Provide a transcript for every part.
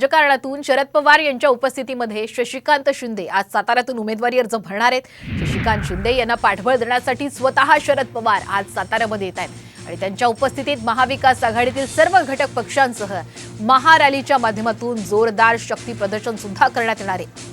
राजकारणातून शरद पवार यांच्या उपस्थितीमध्ये शशिकांत शिंदे आज साताऱ्यातून उमेदवारी अर्ज भरणार आहेत। शशिकांत शिंदे यांना पाठबळ देण्यासाठी स्वतः शरद पवार आज साताऱ्यामध्ये येत आहेत आणि त्यांच्या उपस्थितीत महाविकास आघाडीतील सर्व घटक पक्षांसह महारॅलीच्या माध्यमातून जोरदार शक्ती प्रदर्शन सुद्धा करण्यात येणार आहे।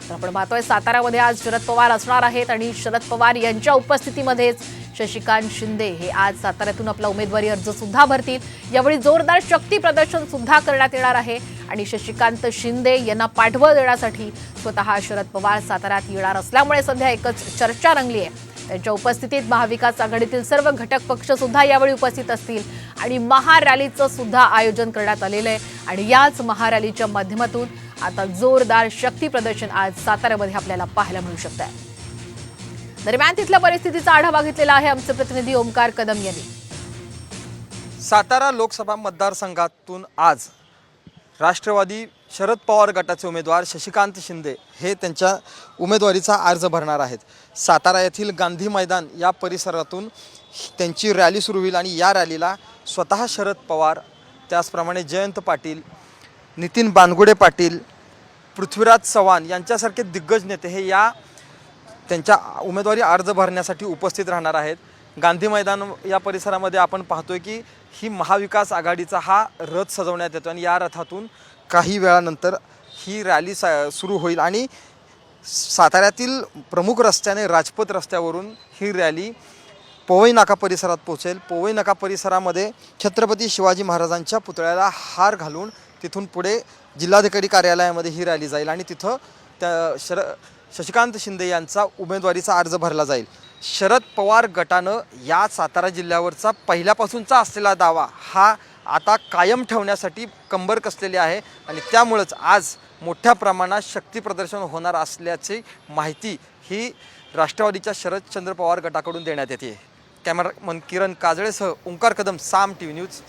तर आपण पाहतोय साताऱ्यामध्ये आज शरद पवार असणार आहेत आणि शरद पवार यांच्या उपस्थितीमध्येच शशिकांत शिंदे हे आज साताऱ्यातून आपला उमेदवारी अर्ज सुद्धा भरतील। यावेळी जोरदार शक्ती प्रदर्शन सुद्धा करण्यात येणार आहे आणि शशिकांत शिंदे यांना पाठबळ देण्यासाठी स्वतः शरद पवार साताऱ्यात येणार असल्यामुळे सध्या एकच चर्चा रंगली आहे। त्यांच्या उपस्थितीत महाविकास आघाडीतील सर्व घटक पक्ष सुद्धा यावेळी उपस्थित असतील आणि महारॅलीचं सुद्धा आयोजन करण्यात आलेलं आहे आणि याच महारॅलीच्या माध्यमातून आता जोरदार शक्ती प्रदर्शन आज साताऱ्यामध्ये आपल्याला पाहायला मिळू शकतं आहे। दरम्यान तिथल्या परिस्थितीचा आढावा घेतलेला आहे आमचे प्रतिनिधी ओमकार कदम यांनी। सातारा लोकसभा मतदारसंघातून आज राष्ट्रवादी शरद पवार गटाचे उमेदवार शशिकांत शिंदे हे त्यांच्या उमेदवारीचा अर्ज भरणार आहेत। सातारा येथील गांधी मैदान या परिसरातून त्यांची रॅली सुरू होईल आणि या रॅलीला स्वतः शरद पवार, त्याचप्रमाणे जयंत पाटील, नितीन बानगुडे पाटील, पृथ्वीराज चव्हाण यांच्यासारखे दिग्गज नेते हे या त्यांच्या उमेदवारी अर्ज भरण्यासाठी उपस्थित राहणार आहेत। गांधी मैदान या परिसरामध्ये आपण पाहतोय की ही महाविकास आघाडीचा हा रथ सजवण्यात येतो आणि या रथातून काही वेळानंतर ही रॅली सुरू होईल आणि साताऱ्यातील प्रमुख रस्त्याने राजपथ रस्त्यावरून ही रॅली पोवई नाका परिसरात पोहोचेल। पोवई नाका परिसरामध्ये छत्रपती शिवाजी महाराजांच्या पुतळ्याला हार घालून तिथून पुढे जिल्हाधिकारी कार्यालयामध्ये ही रॅली जाईल आणि तिथं त्या शशिकांत शिंदे यांचा उमेदवारीचा अर्ज भरला जाईल। शरद पवार गटानं या सातारा जिल्ह्यावरचा पहिल्यापासूनचा असलेला दावा हा आता कायम ठेवण्यासाठी कंबर कसलेली आहे आणि त्यामुळेच आज मोठ्या प्रमाणात शक्ती प्रदर्शन होणार असल्याची माहिती ही राष्ट्रवादीच्या शरदचंद्र पवार गटाकडून देण्यात येते। कॅमेरामन किरण काजळेसह ओंकार कदम, साम टीव्ही न्यूज।